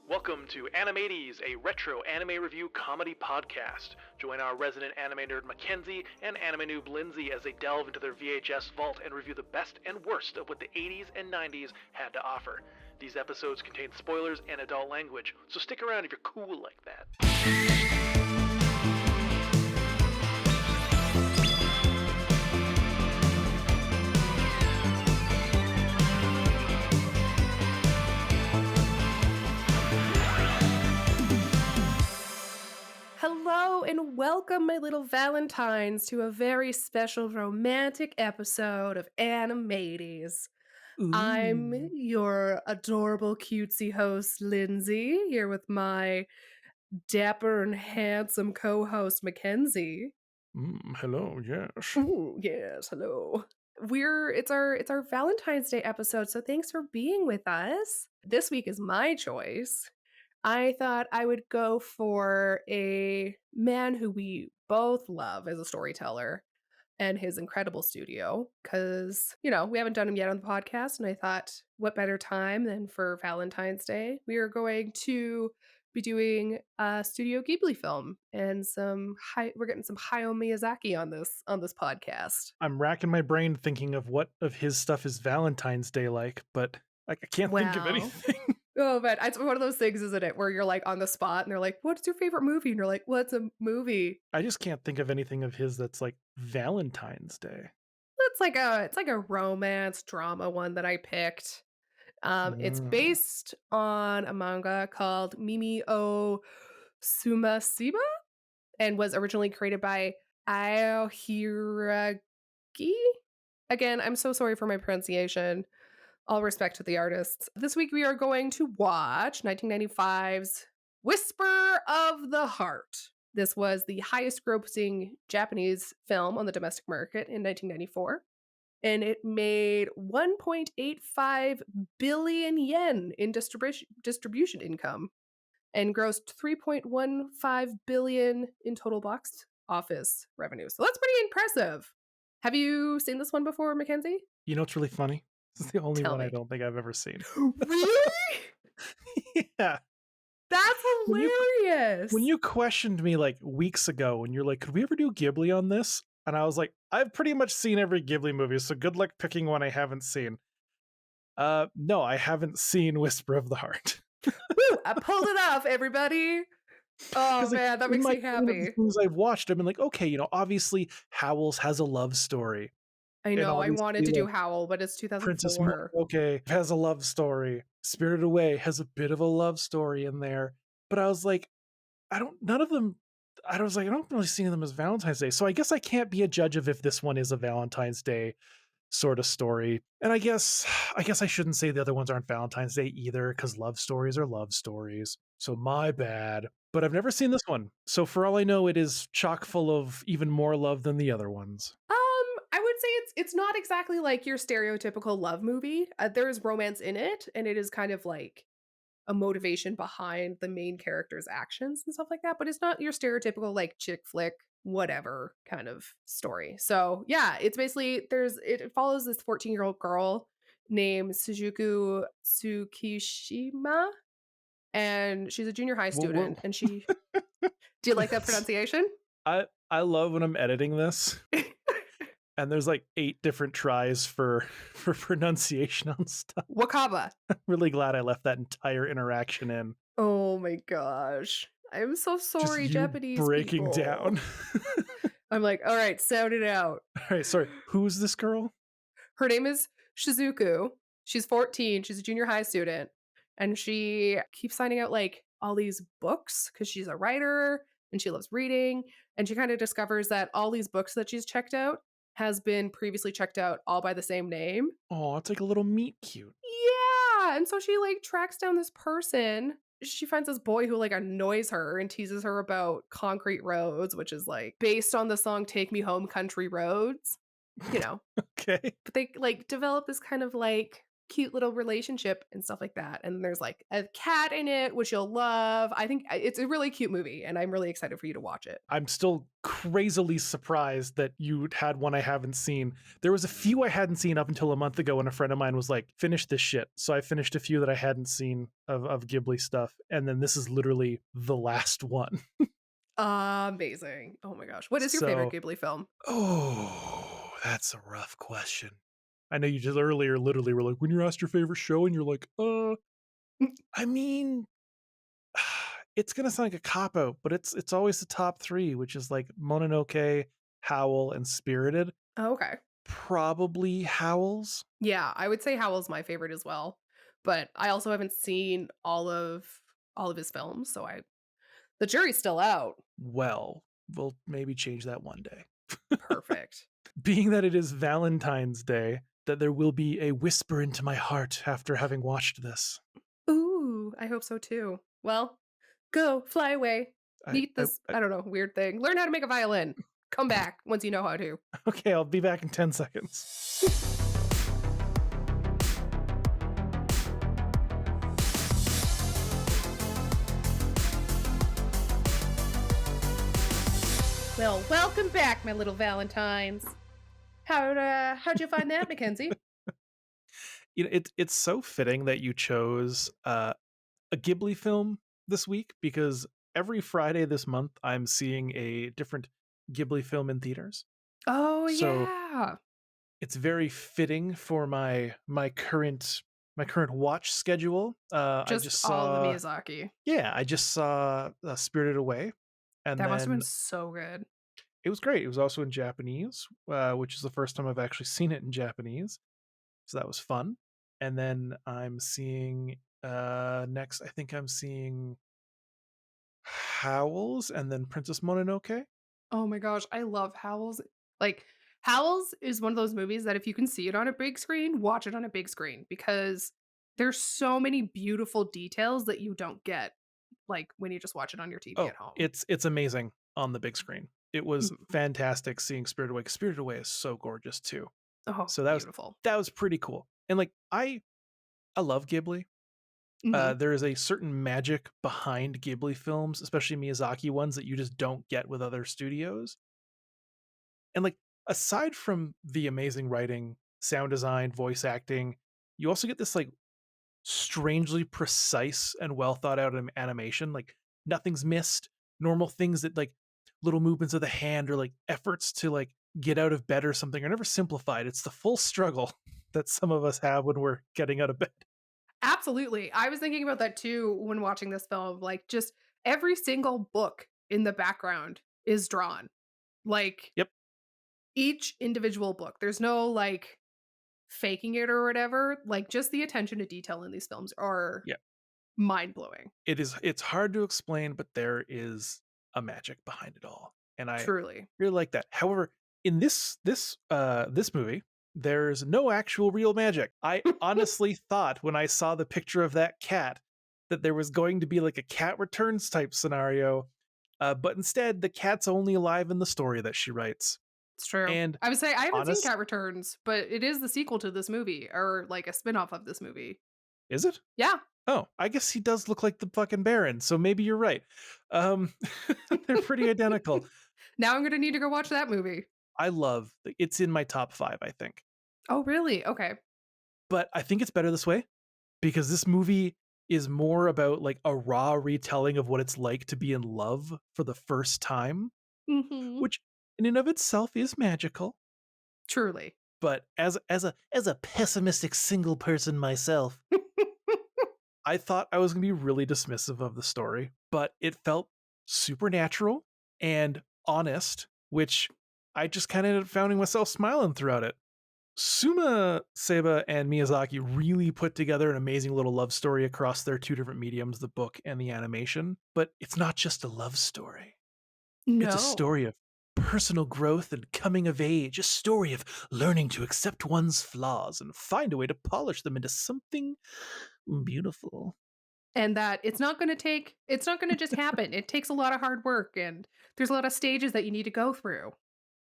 Welcome to Animates, a retro anime review comedy podcast. Join our resident anime nerd Mackenzie and anime noob Lindsay as they delve into their VHS vault and review the best and worst of what the 80s and 90s had to offer. These episodes contain spoilers and adult language, so stick around if you're cool like that. Hello and welcome, my little Valentines, to a very special romantic episode of Animates. I'm your adorable cutesy host, Lindsay, here with my dapper and handsome co-host, Mackenzie. Hello, yes. Ooh, yes, hello. It's our Valentine's Day episode, so thanks for being with us. This week is my choice. I thought I would go for a man who we both love as a storyteller and his incredible studio because, we haven't done him yet on the podcast. And I thought, what better time than for Valentine's Day? We are going to be doing a Studio Ghibli film and we're getting some Hayao Miyazaki on this podcast. I'm racking my brain thinking of what of his stuff is Valentine's Day like, but I can't think of anything. Oh, but it's one of those things, isn't it, where you're like on the spot and they're like, what's your favorite movie? And you're like, what's a movie? I just can't think of anything of his that's like Valentine's Day. It's like a romance drama one that I picked. It's based on a manga called Mimi o Sumasiba and was originally created by Aohiragi. Again, I'm so sorry for my pronunciation. All respect to the artists. This week we are going to watch 1995's Whisper of the Heart. This was the highest grossing Japanese film on the domestic market in 1994. And it made 1.85 billion yen in distribution income and grossed 3.15 billion in total box office revenue. So that's pretty impressive. Have you seen this one before, Mackenzie? You know what's really funny? This is the only one me. I don't think I've ever seen. Really? Yeah. That's hilarious. When you questioned me like weeks ago, when you're like, could we ever do Ghibli on this? And I was like, I've pretty much seen every Ghibli movie, so good luck picking one I haven't seen. No, I haven't seen Whisper of the Heart. Woo, I pulled it off, everybody. Oh man, that makes me happy. Things I've watched, I've been like, okay, obviously Howl's has a love story. I know, I wanted to do Howl, but it's 2004. Princess Mononoke has a love story. Spirited Away has a bit of a love story in there. But I was like, I don't really see them as Valentine's Day. So I guess I can't be a judge of if this one is a Valentine's Day sort of story. And I guess I shouldn't say the other ones aren't Valentine's Day either, because love stories are love stories. So my bad. But I've never seen this one. So for all I know, it is chock full of even more love than the other ones. I would say it's not exactly like your stereotypical love movie. There's romance in it, and it is kind of like a motivation behind the main character's actions and stuff like that. But it's not your stereotypical like chick flick, whatever kind of story. So yeah, it's basically it follows this 14-year-old girl named Shizuku Tsukishima, and she's a junior high student. And she, do you like that pronunciation? I love when I'm editing this. And there's like 8 different tries for pronunciation on stuff. Wakaba. I'm really glad I left that entire interaction in. Oh my gosh. I'm so sorry, Just Japanese breaking people. down. I'm like, all right, sound it out. All right, sorry. Who's this girl? Her name is Shizuku. She's 14. She's a junior high student. And she keeps finding out like all these books because she's a writer and she loves reading. And she kind of discovers that all these books that she's checked out has been previously checked out all by the same name. Oh, it's like a little meet cute. Yeah. And so she like tracks down this person. She finds this boy who like annoys her and teases her about Concrete Roads, which is like based on the song Take Me Home Country Roads, Okay. But they like develop this kind of like cute little relationship and stuff like that. And there's like a cat in it, which you'll love. I think it's a really cute movie, and I'm really excited for you to watch it. I'm still crazily surprised that you had one I haven't seen. There was a few I hadn't seen up until a month ago, and a friend of mine was like, finish this shit. So I finished a few that I hadn't seen of Ghibli stuff. And then this is literally the last one. Amazing. Oh my gosh. What is your favorite Ghibli film? Oh, that's a rough question. I know you just earlier literally were like, when you're asked your favorite show, and you're like, I mean, it's gonna sound like a cop out, but it's always the top three, which is like Mononoke, Howl, and Spirited. Oh, okay. Probably Howl's. Yeah, I would say Howl's my favorite as well. But I also haven't seen all of his films, so the jury's still out. Well, we'll maybe change that one day. Perfect. Being that it is Valentine's Day, that there will be a whisper into my heart after having watched this. Ooh, I hope so too. Well, go, fly away. Meet this, I I don't know, weird thing. Learn how to make a violin. Come back once you know how to. Okay, I'll be back in 10 seconds. Well, welcome back, my little Valentines. How'd you find that, Mackenzie? You know, it's so fitting that you chose a Ghibli film this week, because every Friday this month I'm seeing a different Ghibli film in theaters. Oh, So yeah. it's very fitting for my current watch schedule. I just all the saw Miyazaki. I just saw Spirited Away, and That must have been then so good. it was great. It was also in Japanese, which is the first time I've actually seen it in Japanese, so that was fun. And then I'm seeing next, I think I'm seeing Howl's, and then Princess Mononoke. Oh my gosh, I love Howl's. Like, Howl's is one of those movies that if you can see it on a big screen, watch it on a big screen, because there's so many beautiful details that you don't get like when you just watch it on your TV at home. It's amazing on the big screen. It was Mhm. fantastic seeing Spirited Away. 'Cause Spirited Away is so gorgeous too. Oh, So beautiful. that was pretty cool. And like I love Ghibli. Mhm. There is a certain magic behind Ghibli films, especially Miyazaki ones, that you just don't get with other studios. And like, aside from the amazing writing, sound design, voice acting, you also get this like strangely precise and well thought out animation. Like, nothing's missed. Normal things that like little movements of the hand, or like efforts to like get out of bed or something, are never simplified. It's the full struggle that some of us have when we're getting out of bed. Absolutely. I was thinking about that too when watching this film. Like, just every single book in the background is drawn. Like, Yep. each individual book. There's no like faking it or whatever. Like, just the attention to detail in these films are Yeah. mind-blowing. It's hard to explain, but there is a magic behind it all. And I Truly. really like that. However, in this movie, there's no actual real magic. I honestly thought when I saw the picture of that cat that there was going to be like a cat returns type scenario, but instead the cat's only alive in the story that she writes. It's true. And I would say I haven't honest, seen Cat Returns, but it is the sequel to this movie, or like a spin-off of this movie. is it? Yeah. Oh, I guess he does look like the fucking Baron, so maybe you're right. Um, they're pretty identical. Now I'm gonna need to go watch that movie. I love it's in my top 5, I think. Oh, really? Okay. But I think it's better this way, because this movie is more about like a raw retelling of what it's like to be in love for the first time, Mhm. which in and of itself is magical. Truly. But as a pessimistic single person myself, I thought I was going to be really dismissive of the story, but it felt supernatural and honest, which I just kind of ended up finding myself smiling throughout it. Suma Seba and Miyazaki really put together an amazing little love story across their two different mediums, the book and the animation. But it's not just a love story. No. It's a story of personal growth and coming of age, a story of learning to accept one's flaws and find a way to polish them into something beautiful. And that it's not gonna just happen. It takes a lot of hard work, and there's a lot of stages that you need to go through.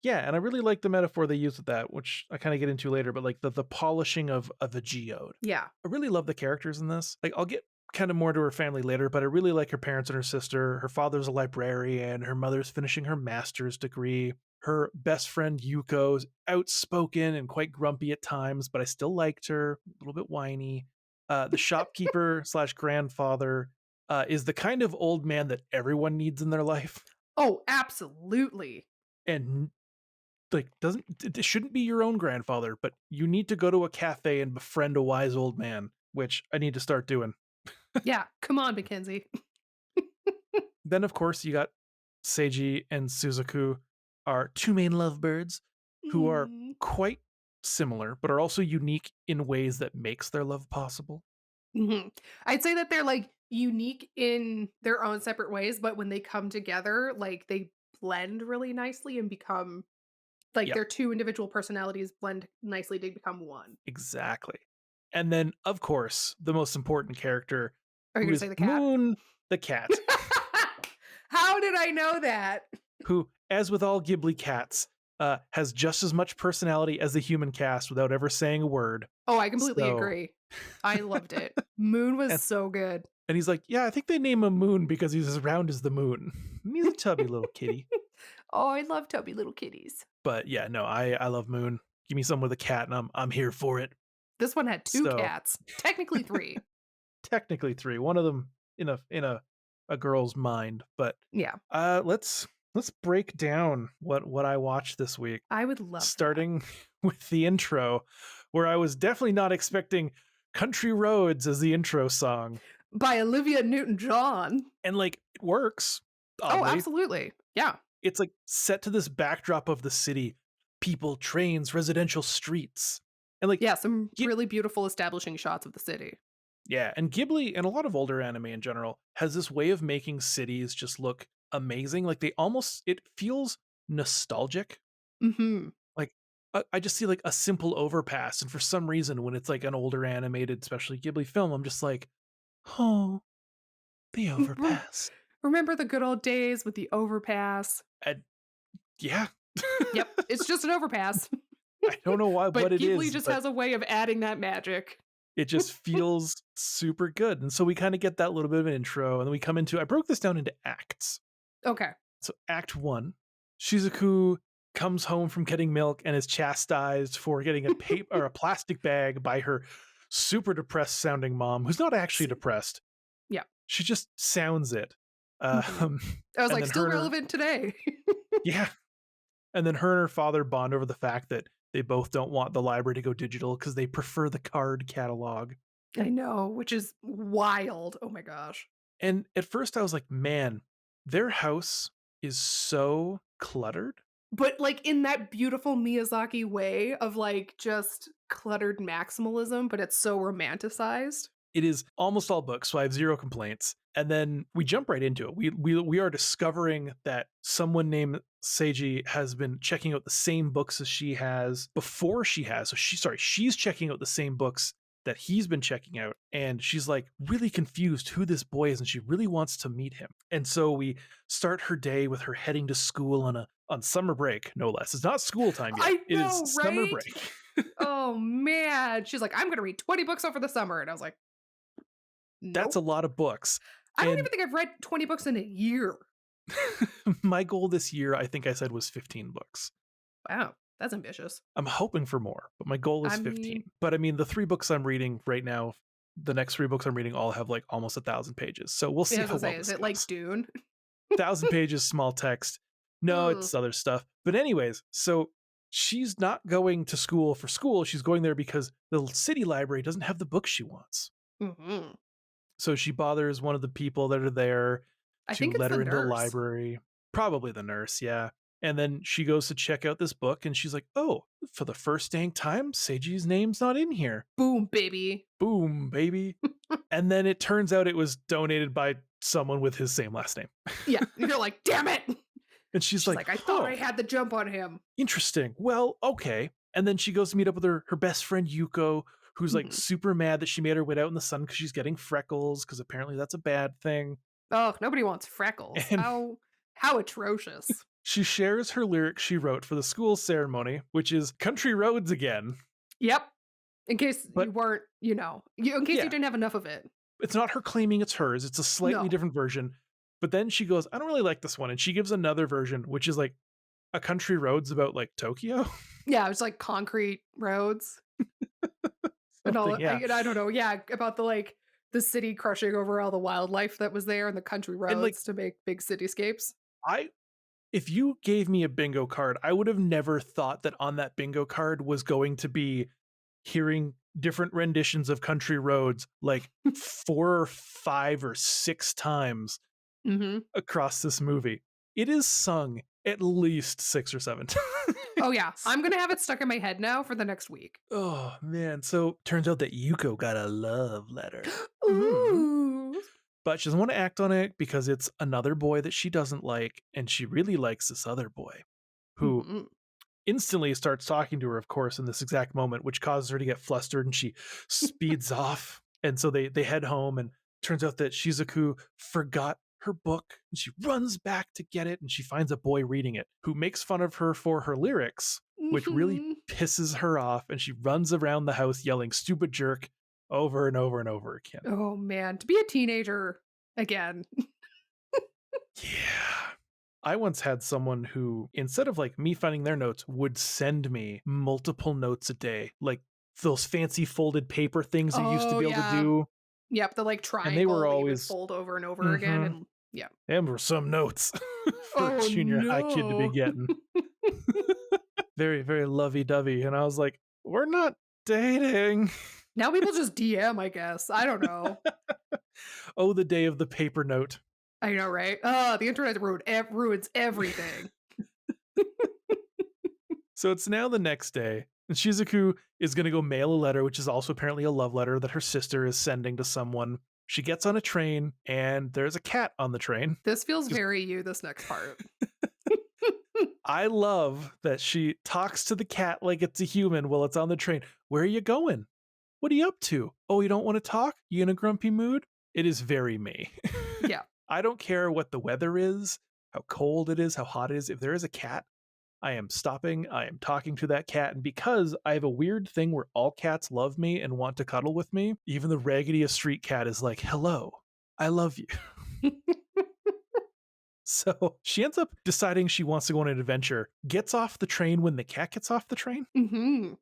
Yeah, and I really like the metaphor they use with that, which I kind of get into later, but like the polishing of a geode. Yeah. I really love the characters in this. Like, I'll get kind of more to her family later, but I really like her parents and her sister. Her father's a librarian, her mother's finishing her master's degree. Her best friend Yuko's outspoken and quite grumpy at times, but I still liked her, a little bit whiny. The shopkeeper slash grandfather is the kind of old man that everyone needs in their life. Oh, absolutely. And like it shouldn't be your own grandfather, but you need to go to a cafe and befriend a wise old man, which I need to start doing. Yeah, come on, Mackenzie. Then of course you got Seiji and Suzuku, our two main lovebirds, who are Mm. quite similar but are also unique in ways that makes their love possible. Mhm. I'd say that they're, like, unique in their own separate ways, but when they come together, like, they blend really nicely and become like, Yep, their two individual personalities blend nicely to become one. exactly. And then of course the most important character, Are you who gonna is say the cat? Moon the cat, How did I know that? who, as with all Ghibli cats, has just as much personality as the human cast without ever saying a word. Oh, I completely So, agree. I loved it. Moon was and, so good. and he's like, yeah, I think they name him Moon because he's as round as the moon. And he's a tubby little kitty. Oh, I love tubby little kitties. But yeah, no, I love Moon. Give me some with a cat, and I'm here for it. This one had 2 So cats, technically 3. technically three. One of them in a girl's mind. But Yeah, let's break down what I watched this week. I would love that. Starting with the intro, where I was definitely not expecting Country Roads as the intro song. By Olivia Newton-John. And like it works, Oh, oddly. absolutely. Yeah. It's like set to this backdrop of the city, people, trains, residential streets. And like Yeah, some Gi- really beautiful establishing shots of the city. yeah, and Ghibli and a lot of older anime in general has this way of making cities just look amazing. Like it feels nostalgic. Mhm. Like I just see like a simple overpass, and for some reason when it's like an older animated, especially Ghibli film, I'm just like, oh, the overpass. Remember the good old days with the overpass? And yeah, Yep, it's just an overpass. I don't know why But what it Ghibli is, just but has a way of adding that magic. it just feels super good. And so we kind of get that little bit of an intro, and then we come into, I broke this down into acts. Okay. So act 1, Shizuku comes home from getting milk and is chastised for getting a paper or a plastic bag by her super depressed sounding mom, who's not actually depressed. Yeah. She just sounds it. Mhm. I was and like, then still her and her- relevant today. yeah. And then her and her father bond over the fact that they both don't want the library to go digital because they prefer the card catalog. I know, which is wild. Oh my gosh. And at first I was like, man, their house is so cluttered. But like in that beautiful Miyazaki way of like just cluttered maximalism, but it's so romanticized. It is almost all books, so I have zero complaints. And then we jump right into it. We are discovering that someone named Seiji has been checking out the same books as she has before she has. So she's checking out the same books that he's been checking out, and she's like really confused who this boy is, and she really wants to meet him. And so we start her day with her heading to school on summer break, no less. It's not school time yet. I It know, is summer right? break. Oh man. She's like, I'm gonna read 20 books over the summer. And I was like, That's nope. a lot of books. I don't And even think I've read 20 books in a year. my goal this year, I think I said, was 15 books. Wow, that's ambitious. I'm hoping for more, but my goal is I 15. mean- But I mean, the 3 books I'm reading right now, the next 3 books I'm reading all have like almost 1,000 pages. So we'll see I was how gonna well say, this is it like goes. Dune? 1,000 pages, small text. No, Ugh. it's other stuff. But anyways, so she's not going to school for school. She's going there because the city library doesn't have the books she wants. Mhm. So she bothers one of the people that are there I to think it's let the her into the nurse. library. Probably the nurse, yeah. And then she goes to check out this book, and she's like, oh, for the first dang time, Seiji's name's not in here. Boom, baby. Boom, baby. And then it turns out it was donated by someone with his same last name. Yeah. You're like, damn it. And she's She's like, I thought oh, I had the jump on him. interesting. Well, okay. And then she goes to meet up with her best friend Yuko, who's like Mhm. super mad that she made her wait out in the sun because she's getting freckles, because apparently that's a bad thing. Oh, nobody wants freckles. And- How atrocious. She shares her lyrics she wrote for the school ceremony, which is Country Roads again. Yep. In case But you weren't, in case you yeah, didn't have enough of it. it's not her claiming it's hers. It's a slightly No. different version. But then she goes, I don't really like this one. And she gives another version, which is like a Country Roads about like Tokyo. Yeah, it's like concrete roads and all. Yeah. I don't know. Yeah, about the city crushing over all the wildlife that was there and the country And like roads to make big cityscapes. if you gave me a bingo card, I would have never thought that on that bingo card was going to be hearing different renditions of Country Roads like 4 or 5 or 6 times Mm-hmm. across this movie. It is sung at least 6 or 7 times. Oh yeah, I'm gonna have it stuck in my head now for the next week. Oh man, so turns out that Yuko got a love letter. Ooh. But she doesn't want to act on it because it's another boy that she doesn't like, and she really likes this other boy who Mm-hmm. instantly starts talking to her, of course, in this exact moment, which causes her to get flustered and she speeds off. And so they head home, and turns out that Shizuku forgot her book, and she runs back to get it, and she finds a boy reading it who makes fun of her for her lyrics, which really pisses her off, and she runs around the house yelling "stupid jerk" over and over and over again. Oh man, to be a teenager again. Yeah. I once had someone who, instead of like me finding their notes, would send me multiple notes a day, like those fancy folded paper things you used to be able to do. Yep, the triangle And they were that you would always fold over and over again, Mhm. and yeah. Them were some notes for a junior high kid to be getting. Very, very lovey-dovey. And I was like, we're not dating. Now people just DM, I guess. I don't know. Oh, the day of the paper note. I know, right? The internet ruins everything. So it's now the next day, and Shizuku is going to go mail a letter, which is also apparently a love letter that her sister is sending to someone. She gets on a train, and there's a cat on the train. This feels very you, this next part. I love that she talks to the cat like it's a human while it's on the train. Where are you going? What are you up to? Oh, you don't want to talk? You in a grumpy mood? It is very me. Yeah. I don't care what the weather is, how cold it is, how hot it is. If there is a cat, I am stopping. I am talking to that cat. And because I have a weird thing where all cats love me and want to cuddle with me, even the raggediest street cat is like, hello, I love you. So she ends up deciding she wants to go on an adventure, gets off the train when the cat gets off the train. Mm-hmm.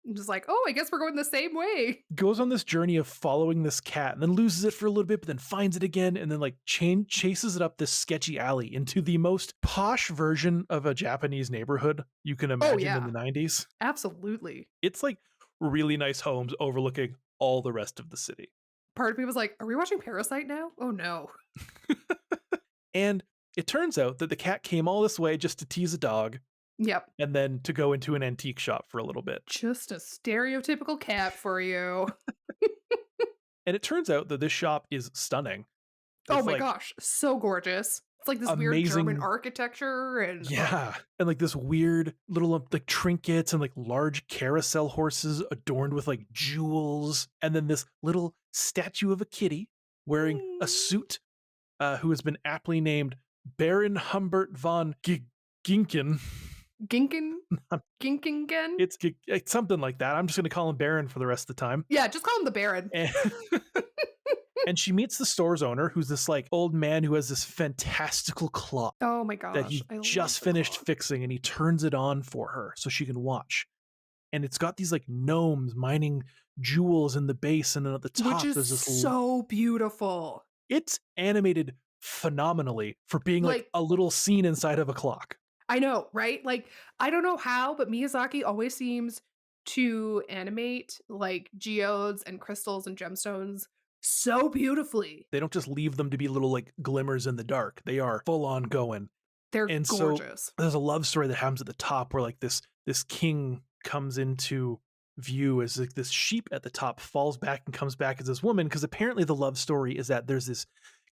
I'm just like, oh, I guess we're going the same way. Goes on this journey of following this cat and then loses it for a little bit, but then finds it again and then like chases it up this sketchy alley into the most posh version of a Japanese neighborhood you can imagine in the 90s. Absolutely. It's like really nice homes overlooking all the rest of the city. Part of me was like, are we watching Parasite now? Oh no. And it turns out that the cat came all this way just to tease a dog. Yep. And then to go into an antique shop for a little bit. Just a stereotypical cat for you. And it turns out that this shop is stunning. Oh my gosh, so gorgeous. It's like this weird German architecture and yeah, and like this weird little like trinkets and like large carousel horses adorned with like jewels, and then this little statue of a kitty wearing a suit, who has been aptly named Baron Humbert von Ginken. Ginkingen? It's something like that. I'm just going to call him Baron for the rest of the time. Yeah, just call him the Baron. And she meets the store's owner, who's this like old man who has this fantastical clock. Oh my gosh. That he just finished clock. fixing, and he turns it on for her so she can watch. And it's got these like gnomes mining jewels in the base, and then at the top which there's is this so beautiful. It's animated phenomenally for being like a little scene inside of a clock. I know, right? Like, I don't know how, but Miyazaki always seems to animate like geodes and crystals and gemstones so beautifully. They don't just leave them to be little like glimmers in the dark. They are full on going. They're and gorgeous. So there's a love story that happens at the top where like this king comes into view as like this sheep at the top falls back and comes back as this woman, because apparently the love story is that there's this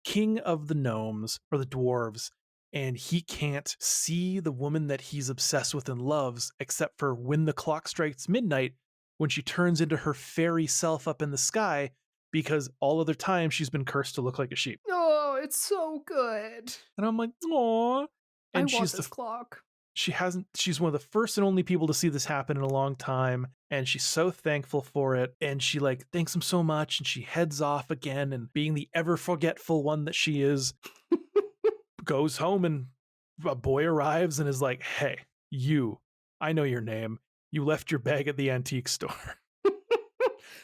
king of the gnomes or the dwarves, and he can't see the woman that he's obsessed with and loves except for when the clock strikes midnight, when she turns into her fairy self up in the sky, because all other time she's been cursed to look like a sheep. Oh, it's so good. And I'm like, aw. I And want this clock. she's one of the first and only people to see this happen in a long time, and she's so thankful for it, and she like thanks him so much, and she heads off again, and being the ever forgetful one that she is, goes home, and a boy arrives and is like, hey, I know your name, you left your bag at the antique store.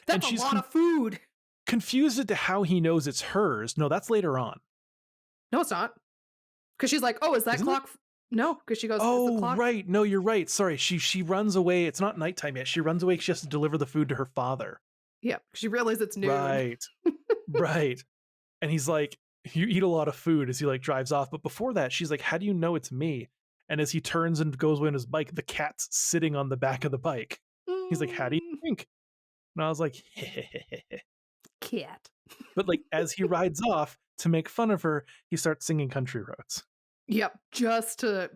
That's a lot of food. Confused as to how he knows it's hers. No, that's later on. No, it's not. Because she's like, oh, is that Isn't clock? No, because she goes, is the Oh, clock? right. No, you're right. Sorry. She runs away. It's not nighttime yet. She runs away. She has to deliver the food to her father. Yeah, she realizes it's noon. Right. Right. And he's like, you eat a lot of food as he like drives off. But before that, she's like, how do you know it's me? And as he turns and goes away on his bike, the cat's sitting on the back of the bike. He's like, how do you think? And I was like, cat. But like as he rides off to make fun of her, he starts singing country roads. Yep, just to...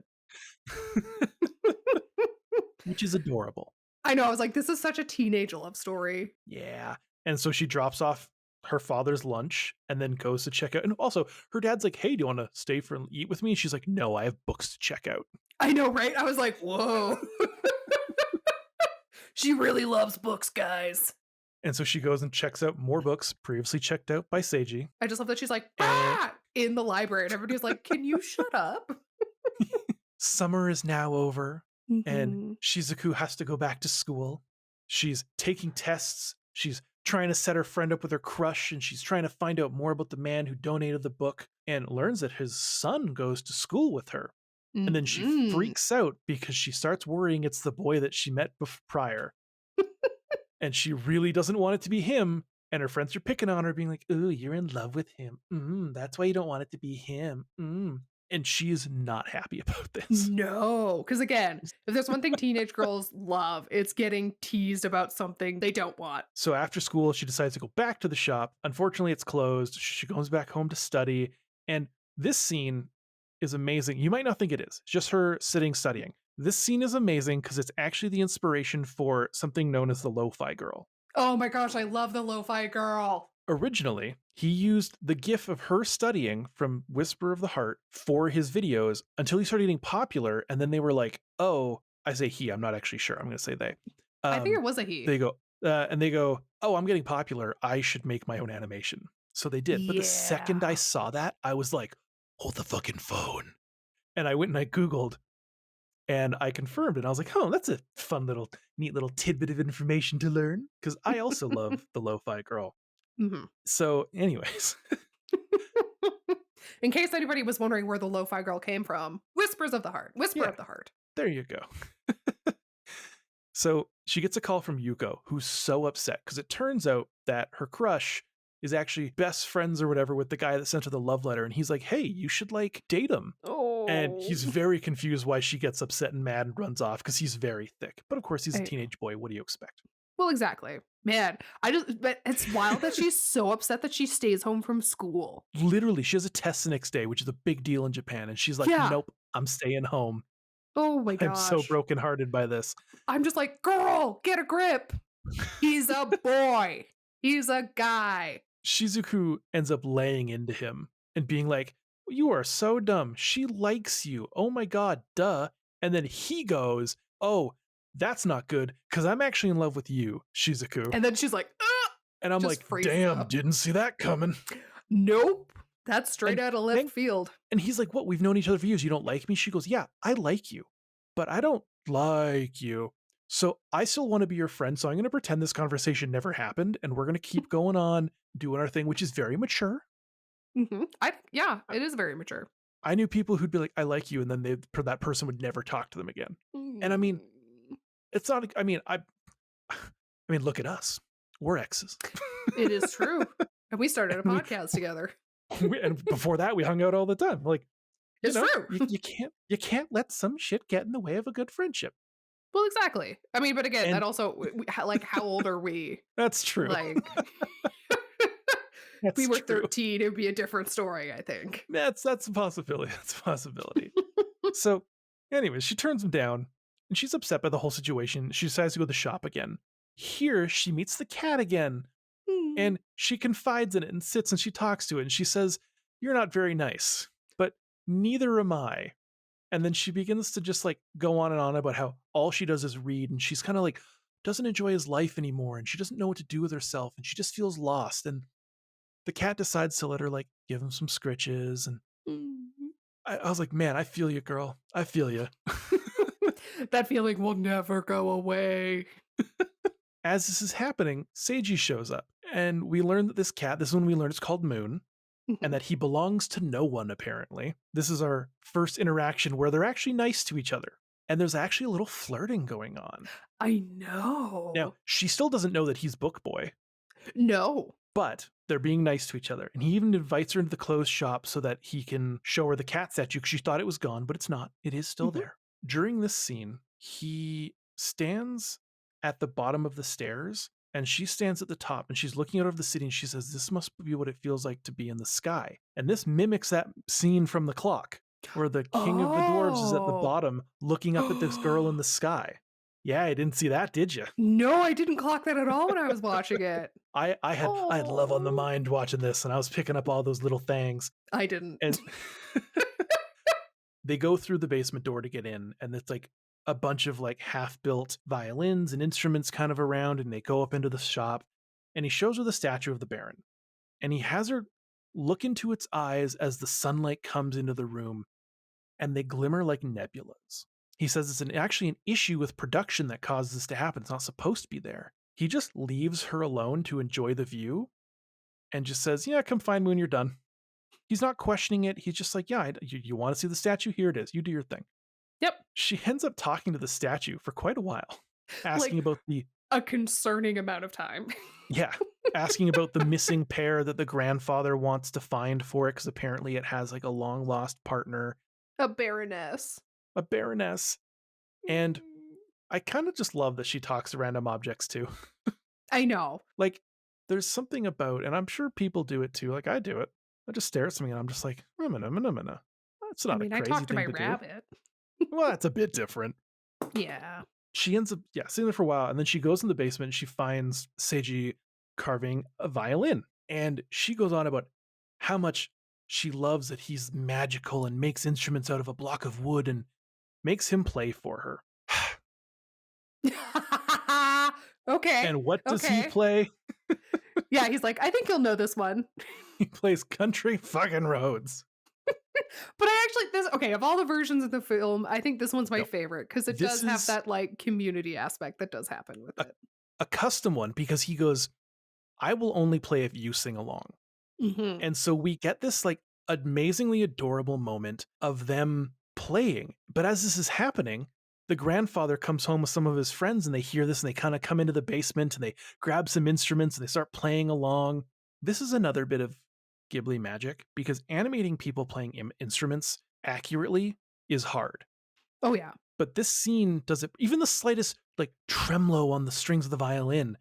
Which is adorable. I know, I was like, this is such a teenage love story. Yeah. And so she drops off her father's lunch and then goes to check out. And also her dad's like, hey, do you want to stay for and eat with me? And she's like, no, I have books to check out. I know, right? I was like, whoa. She really loves books, guys. And so she goes and checks out more books previously checked out by Seiji. I just love that she's like, ah! In the library. And everybody's like, can you shut up? Summer is now over. And Shizuku has to go back to school. She's taking tests. She's trying to set her friend up with her crush, and she's trying to find out more about the man who donated the book, and learns that his son goes to school with her. And then she freaks out because she starts worrying it's the boy that she met prior. And she really doesn't want it to be him. And her friends are picking on her, being like, ooh, you're in love with him. That's why you don't want it to be him. And she is not happy about this. No, because again, if there's one thing teenage girls love, it's getting teased about something they don't want. So after school, she decides to go back to the shop. Unfortunately, it's closed. She goes back home to study. And this scene is amazing. You might not think it is. It's just her sitting studying. This scene is amazing because it's actually the inspiration for something known as the lo-fi girl. Oh my gosh, I love the lo-fi girl. Originally, he used the gif of her studying from Whisper of the Heart for his videos until he started getting popular. And then they were like, oh, I say he, I'm not actually sure. I'm going to say they. I think it was a he. They go, oh, I'm getting popular. I should make my own animation. So they did. But the second I saw that, I was like, hold the fucking phone. And I went and I Googled and I confirmed it. I was like, oh, that's a fun little, neat little tidbit of information to learn. Because I also love the lo-fi girl. So anyways. In case anybody was wondering where the lo-fi girl came from, Whispers of the Heart. Whisper of the Heart. There you go. So she gets a call from Yuko, who's so upset because it turns out that her crush is actually best friends or whatever with the guy that sent her the love letter. And he's like, hey, you should like date him. Oh. And he's very confused why she gets upset and mad and runs off because he's very thick. But of course, he's a teenage boy. What do you expect? Well, exactly. Man, but it's wild that she's so upset that she stays home from school. Literally, she has a test the next day, which is a big deal in Japan. And she's like, nope, I'm staying home. Oh my gosh. I'm so brokenhearted by this. I'm just like, girl, get a grip. He's a boy. He's a guy. Shizuku ends up laying into him and being like, you are so dumb. She likes you. Oh my God, duh. And then he goes, oh, that's not good because I'm actually in love with you, Shizuku. And then she's like, and I'm like, damn, didn't see that coming. Nope. That's straight out of left field. And he's like, what? We've known each other for years. You don't like me? She goes, yeah, I like you, but I don't like you. So I still want to be your friend. So I'm going to pretend this conversation never happened. And we're going to keep going on doing our thing, which is very mature. Yeah, it is very mature. I knew people who'd be like, I like you. And then that person would never talk to them again. And I mean, it's not, I mean, look at us. We're exes. It is true. And we started a podcast together. And before that, we hung out all the time. Like, it's true. You can't let some shit get in the way of a good friendship. Well, exactly. I mean, but again, that also, like, how old are we? That's true. Like, we were 13, it would be a different story, I think. That's a possibility. That's a possibility. So, anyways, she turns him down, and she's upset by the whole situation. She decides to go to the shop again. Here, she meets the cat again, and she confides in it and sits and she talks to it, and she says, you're not very nice, but neither am I. And then she begins to just like go on and on about how all she does is read, and she's kind of like doesn't enjoy his life anymore, and she doesn't know what to do with herself, and she just feels lost. And the cat decides to let her like give him some scritches, and Mhm. I was like, man, I feel you, girl. I feel you. That feeling will never go away. As this is happening, Seiji shows up, and we learn that this cat, this is when we learn it's called Moon, and Mhm. that he belongs to no one, apparently. This is our first interaction where they're actually nice to each other, and there's actually a little flirting going on. I Now, know. she still doesn't know that he's Book Boy, No. but they're being nice to each other, and he even invites her into the clothes shop so that he can show her the cat statue, because she thought it was gone, but it's not. It is still Mhm. there. During this scene, he stands at the bottom of the stairs, and she stands at the top, and she's looking out over the city, and she says, this must be what it feels like to be in the sky. And this mimics that scene from The Clock, where the king of the dwarves is at the Oh. bottom looking up at this girl in the sky. Yeah, I didn't see that, did you? No, I didn't clock that at all when I was watching it. I had love on the Oh. mind watching this, and I was picking up all those little things. I didn't. And they go through the basement door to get in, and it's like a bunch of like half-built violins and instruments kind of around, and they go up into the shop, and he shows her the statue of the Baron, and he has her look into its eyes as the sunlight comes into the room, and they glimmer like nebulas. He says it's actually an issue with production that causes this to happen. It's not supposed to be there. He just leaves her alone to enjoy the view and just says, yeah, come find Moon, you're done. He's not questioning it. He's just like, yeah, you want to see the statue? Here it is. You do your thing. Yep. She ends up talking to the statue for quite a while, asking Like about a concerning amount of time. asking about the missing pair that the grandfather wants to find for it, because apparently it has like a long lost partner, A baroness. a baroness. And I kind of just love that she talks to random objects too. I know. Like, there's something about, and I'm sure people do it too, like I do it. I just stare at something and I'm just like, that's not I mean, a I crazy talked to thing my to do. rabbit. Well, that's a bit different. Yeah. She ends up, sitting there for a while, and then she goes in the basement and she finds Seiji carving a violin. And she goes on about how much she loves that he's magical and makes instruments out of a block of wood and makes him play for her. Okay. And what does he Okay. play? Yeah, he's like, I think you'll know this one. He plays Country Fucking Roads. But I actually of all the versions of the film, I think this one's my Nope. favorite because it This does have is that like community aspect that does happen with it. a custom one, because he goes, I will only play if you sing along. Mhm. And so we get this like amazingly adorable moment of them playing. But as this is happening, the grandfather comes home with some of his friends, and they hear this, and they kind of come into the basement and they grab some instruments and they start playing along. This is another bit of Ghibli magic, because animating people playing instruments accurately is hard. Oh yeah. But this scene does it, even the slightest like tremolo on the strings of the violin,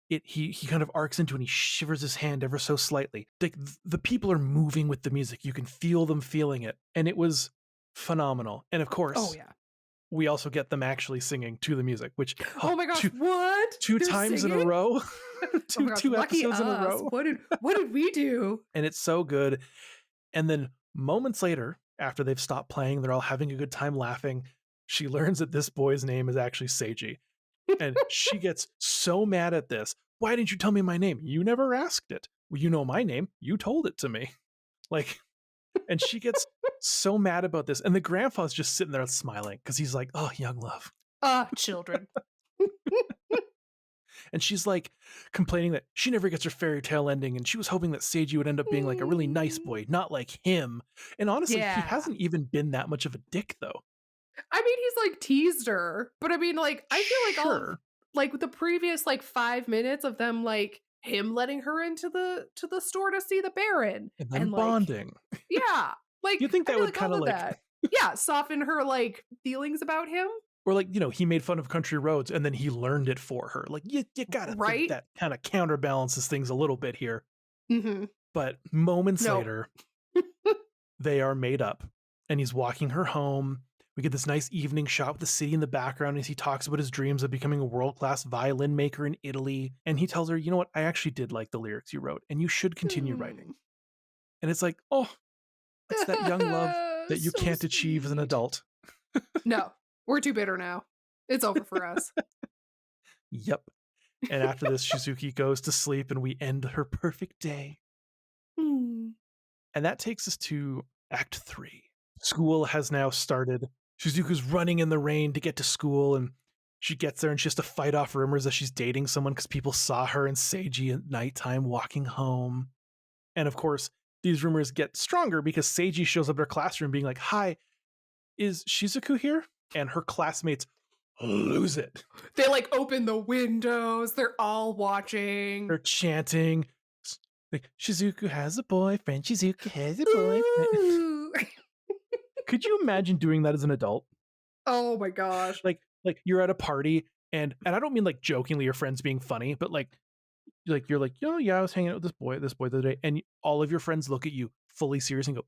he kind of arcs into, and he shivers his hand ever so slightly. Like the people are moving with the music. You can feel them feeling it. And it was phenomenal. And of course, Oh yeah. we also get them actually singing to the music, which Oh my gosh, what? two They're times in a singing? row. Oh my gosh, two lucky episodes in a us. row. What did we do? And it's so good. And then moments later, after they've stopped playing, they're all having a good time laughing. She learns that this boy's name is actually Seiji. And she gets so mad at this. Why didn't you tell me my name? You never asked it. Well, you know my name. You told it to me. Like, and she gets so mad about this. And the grandpa's just sitting there smiling, because he's like, oh, young love. Children. And she's like complaining that she never gets her fairy tale ending, and she was hoping that Seiji would end up being like a really nice boy, not like him. And honestly, Yeah. he hasn't even been that much of a dick, though. I mean, he's like teased her, but I mean, like, I feel like all of, like with the previous like 5 minutes of them, like him letting her into the store to see the Baron And then like, bonding. yeah, like You think I that feel would all kind of of like, that. Yeah, soften her like feelings about him. or like, he made fun of country roads and then he learned it for her. Like, you gotta Right? think that kind of counterbalances things a little bit here. Mm-hmm. But moments Nope. later, they are made up, and he's walking her home. We get this nice evening shot with the city in the background as he talks about his dreams of becoming a world-class violin maker in Italy. And he tells her, you know what? I actually did like the lyrics you wrote, and you should continue writing. And it's like, oh, it's that young love. that you so can't achieve as an sweet. adult. No, we're too bitter now. It's over for us. Yep. And after this, Shizuki goes to sleep and we end her perfect day. Hmm. And that takes us to Act 3. School has now started. Shizuku's running in the rain to get to school, and she gets there and she has to fight off rumors that she's dating someone because people saw her and Seiji at nighttime walking home. And of course, these rumors get stronger because Seiji shows up at her classroom being like, "Hi, is Shizuku here?" And her classmates lose it. They like open the windows. They're all watching. They're chanting, like, "Shizuku has a boyfriend. Shizuku has a boyfriend." Could you imagine doing that as an adult? Oh my gosh. Like you're at a party and I don't mean like jokingly your friends being funny, but like you're like, "Oh yeah, I was hanging out with this boy the other day," and all of your friends look at you fully serious and go,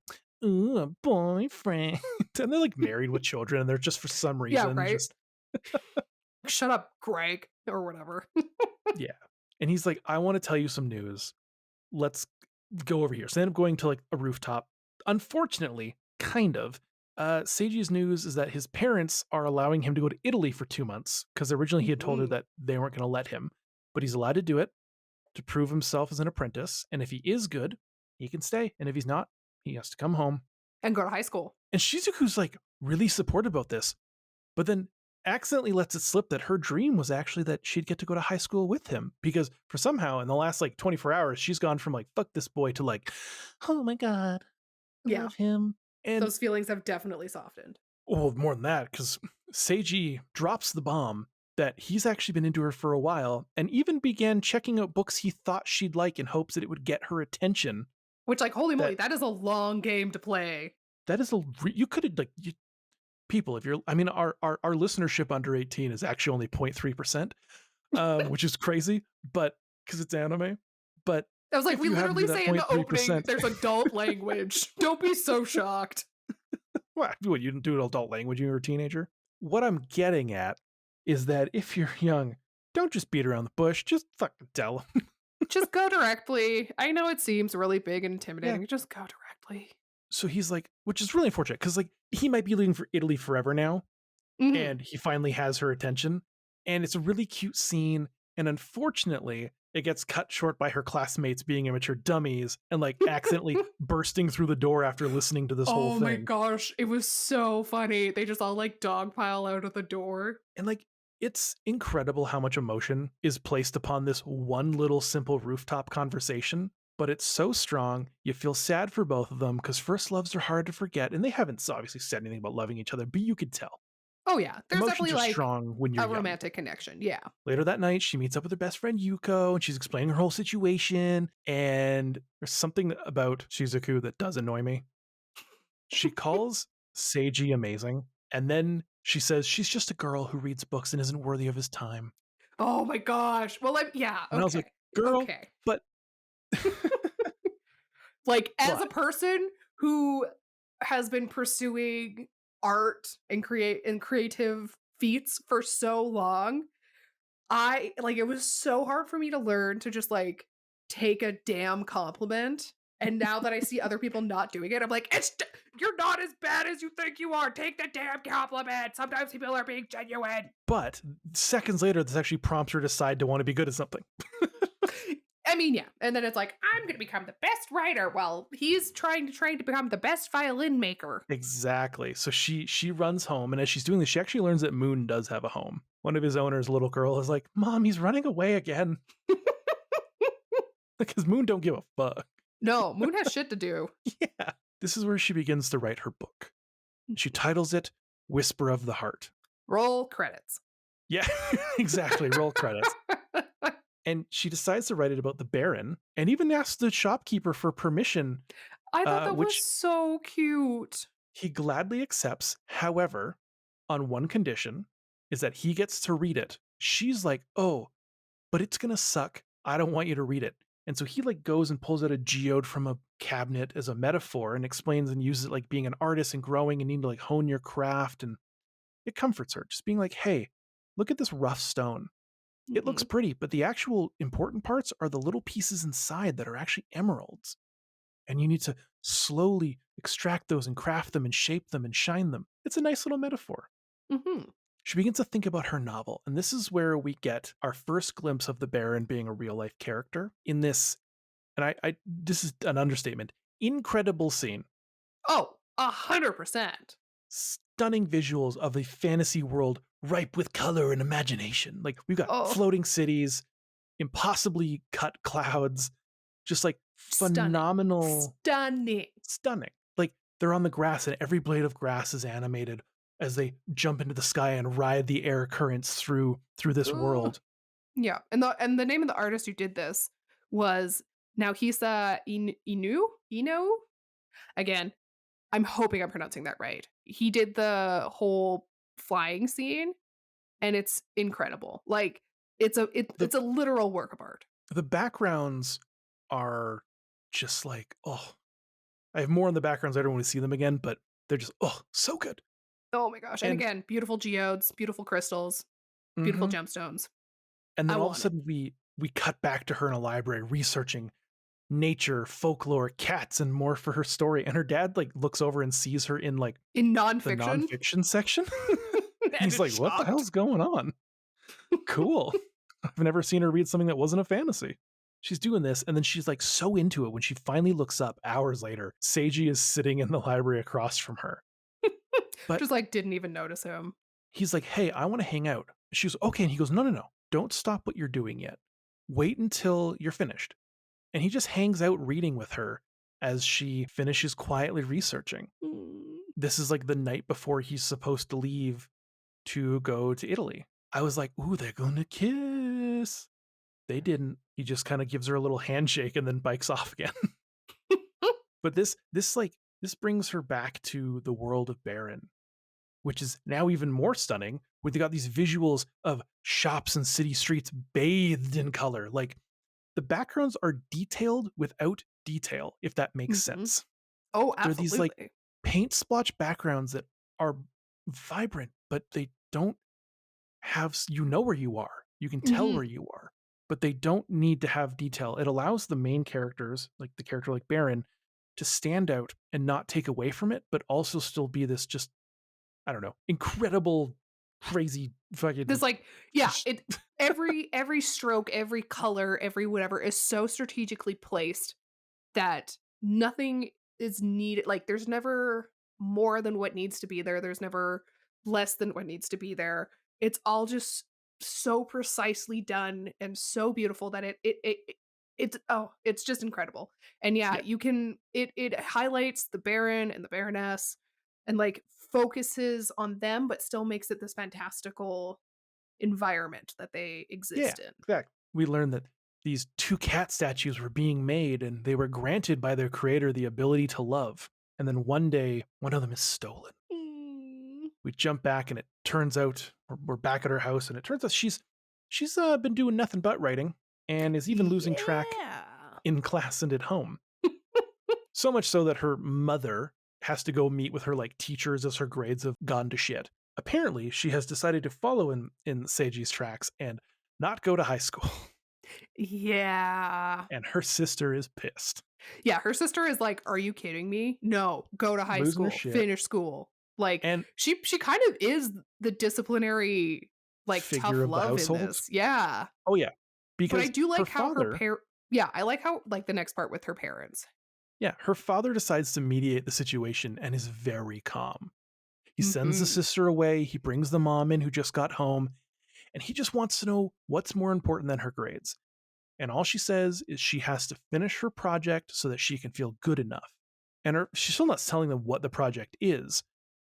"Ooh, a boyfriend," and they're like married with children, and they're just for some reason, Yeah, right. just Shut up, Greg, or whatever. yeah. And he's like, "I want to tell you some news. Let's go over here." So they end up going to like a rooftop. Unfortunately, kind of. Seiji's news is that his parents are allowing him to go to Italy for 2 months because originally he had told her that they weren't going to let him, but he's allowed to do it to prove himself as an apprentice. And if he is good, he can stay. And if he's not, he has to come home. And go to high school. And Shizuku's like really supportive about this, but then accidentally lets it slip that her dream was actually that she'd get to go to high school with him because for somehow in the last like 24 hours, she's gone from like, fuck this boy to like, oh my God, I love him. And those feelings have definitely softened. well, more than that, because Seiji drops the bomb that he's actually been into her for a while and even began checking out books he thought she'd like in hopes that it would get her attention. Which, like, holy moly, that is a long game to play. That is you could have, like, people, if you're, I mean, our listenership under 18 is actually only 0.3%, which is crazy, but because it's anime. But I was like, we literally say in the opening, 0.3%, there's adult language. Don't be so shocked. What, you didn't do adult language when you were a teenager? What I'm getting at is that if you're young, don't just beat around the bush. Just fucking tell them. Just go directly. I know it seems really big and intimidating. Yeah. Just go directly. So he's like, which is really unfortunate because like he might be leaving for Italy forever now, and he finally has her attention, and it's a really cute scene. And unfortunately, it gets cut short by her classmates being immature dummies and like accidentally bursting through the door after listening to this whole thing. Oh my gosh, it was so funny. They just all like dogpile out of the door. And like, it's incredible how much emotion is placed upon this one little simple rooftop conversation, but it's so strong. You feel sad for both of them because first loves are hard to forget, and they haven't obviously said anything about loving each other, but you could tell. Oh yeah, there's Emotions definitely are like strong when you're a young. romantic connection. Yeah. Later that night, she meets up with her best friend Yuko, and she's explaining her whole situation. And there's something about Shizuku that does annoy me. She calls Seiji amazing, and then she says she's just a girl who reads books and isn't worthy of his time. Oh my gosh. Well, yeah. Okay. And I was like, girl, okay. but like as a person who has been pursuing art and creative feats for so long, I like, it was so hard for me to learn to just like take a damn compliment. And now that I see other people not doing it, I'm like, you're not as bad as you think you are. Take the damn compliment. Sometimes people are being genuine. But seconds later, this actually prompts her to decide to want to be good at something. I mean, yeah. And then it's like, I'm going to become the best writer. Well, he's trying to become the best violin maker. Exactly. So she runs home, and as she's doing this, she actually learns that Moon does have a home. One of his owners, a little girl, is like, Mom, he's running away again. Because Moon don't give a fuck. No, Moon has shit to do. Yeah. This is where she begins to write her book. She titles it Whisper of the Heart. Roll credits. Yeah, exactly. Roll credits. And she decides to write it about the Baron, and even asks the shopkeeper for permission. I thought that was so cute. He gladly accepts. However, on one condition, is that he gets to read it. She's like, oh, but it's going to suck. I don't want you to read it. And so he like goes and pulls out a geode from a cabinet as a metaphor and explains and uses it like being an artist and growing and needing to like hone your craft. And it comforts her, just being like, hey, look at this rough stone. It looks pretty, but the actual important parts are the little pieces inside that are actually emeralds. and you need to slowly extract those and craft them and shape them and shine them. It's a nice little metaphor. Mm-hmm. She begins to think about her novel, and this is where we get our first glimpse of the Baron being a real life character in this, and I this is an understatement, incredible scene. Oh, 100%. Stunning visuals of a fantasy world ripe with color and imagination. Like, we've got Oh, floating cities, impossibly cut clouds, just like stunning. phenomenal, Stunning. stunning. Like, they're on the grass and every blade of grass is animated as they jump into the sky and ride the air currents through this Ugh. world. Yeah, and the name of the artist who did this was Naohisa Inu? Again, I'm hoping I'm pronouncing that right. He did the whole flying scene, and it's incredible. Like, The it's a literal work of art. the backgrounds are just like, oh, I have more on the backgrounds. I don't want to see them again, but they're just, oh, so good. Oh my gosh, and And again, beautiful geodes, beautiful crystals, beautiful mhm. gemstones. And I then all of a want it. sudden we cut back to her in a library researching nature, folklore, cats, and more for her story. And her dad like looks over and sees her in like In the nonfiction, nonfiction section. and He's is like, what the shocked. hell's going on? Cool. I've never seen her read something that wasn't a fantasy. She's doing this, and then she's like so into it when she finally looks up hours later. Seiji is sitting in the library across from her. But Just like didn't even notice him. he's like, hey, I want to hang out. She goes, okay. And he goes, no, no, no. Don't stop what you're doing yet. Wait until you're finished. And he just hangs out reading with her as she finishes quietly researching. Mm. This is like the night before he's supposed to leave to go to Italy. I was like, ooh, they're going to kiss. They didn't. He just kind of gives her a little handshake and then bikes off again. But this brings her back to the world of Baron, which is now even more stunning. Where they got these visuals of shops and city streets bathed in color. Like, the backgrounds are detailed without detail, if that makes Mhm. sense. Oh, They're these like absolutely. paint splotch backgrounds that are vibrant, but they don't have, you know where you are. You can tell Mhm. where you are, but they don't need to have detail. It allows the main characters, like the character like Baron, to stand out and not take away from it, but also still be this just, I don't know, incredible, crazy This fucking like yeah, just it every stroke, every color, every whatever is so strategically placed that nothing is needed. Like, there's never more than what needs to be there. There's never less than what needs to be there. It's all just so precisely done and so beautiful that it's oh, it's just incredible. And yeah, yeah, it highlights the Baron and the Baroness and like focuses on them, but still makes it this fantastical environment that they yeah, exist in. exactly. We learned that these two cat statues were being made and they were granted by their creator the ability to love. And then one day, one of them is stolen. Mm. We jump back and it turns out we're back at her house and it turns out she's been doing nothing but writing and is even losing track Yeah. in class and at home. So much so that her mother has to go meet with her like teachers as her grades have gone to shit. Apparently, she has decided to follow in Seiji's tracks and not go to high school. Yeah. And her sister is pissed. Yeah, her sister is like, "Are you kidding me? No, go to high Losing her school, shit. finish school." Like, And she kind of is the disciplinary, like, figure tough of the love in household. this. Yeah. Oh yeah. But I Because do her like how father, yeah, I like how, like, the next part with her parents. yeah, her father decides to mediate the situation and is very calm. He sends the Mhm. sister away, he brings the mom in who just got home, and he just wants to know what's more important than her grades. And all she says is she has to finish her project so that she can feel good enough. And she's still not telling them what the project is,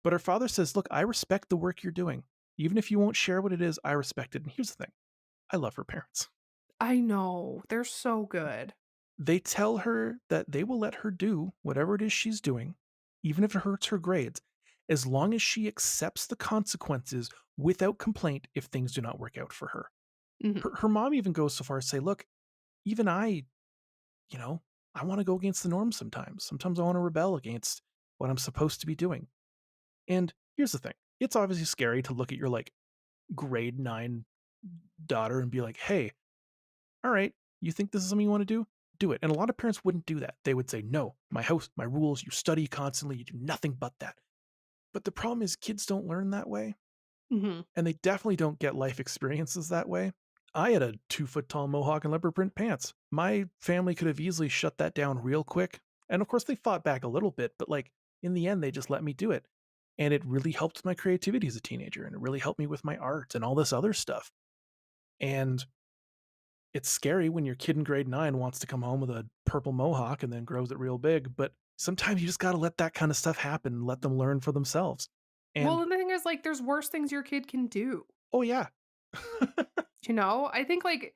but her father says, look, I respect the work you're doing. Even if you won't share what it is, I respect it. And here's the thing, I love her parents. I know. They're so good. They tell her that they will let her do whatever it is she's doing, even if it hurts her grades, as long as she accepts the consequences without complaint if things do not work out for her. Mhm. Her mom even goes so far as to say, look, even you know, I want to go against the norm sometimes. Sometimes I want to rebel against what I'm supposed to be doing. And here's the thing, it's obviously scary to look at your like grade 9 daughter and be like, hey, all right, you think this is something you want to do? do it. And a lot of parents wouldn't do that. They would say, no, my house, my rules, you study constantly, you do nothing but that. But the problem is kids don't learn that way. Mm-hmm. And they definitely don't get life experiences that way. I had a 2-foot tall mohawk and leopard print pants. My family could have easily shut that down real quick. And of course they fought back a little bit, but like in the end, they just let me do it. And it really helped my creativity as a teenager. And it really helped me with my art and all this other stuff. And it's scary when your kid in grade 9 wants to come home with a purple mohawk and then grows it real big. But sometimes you just got to let that kind of stuff happen and let them learn for themselves. And Well, and the thing is, like, there's worse things your kid can do. oh, yeah. I think like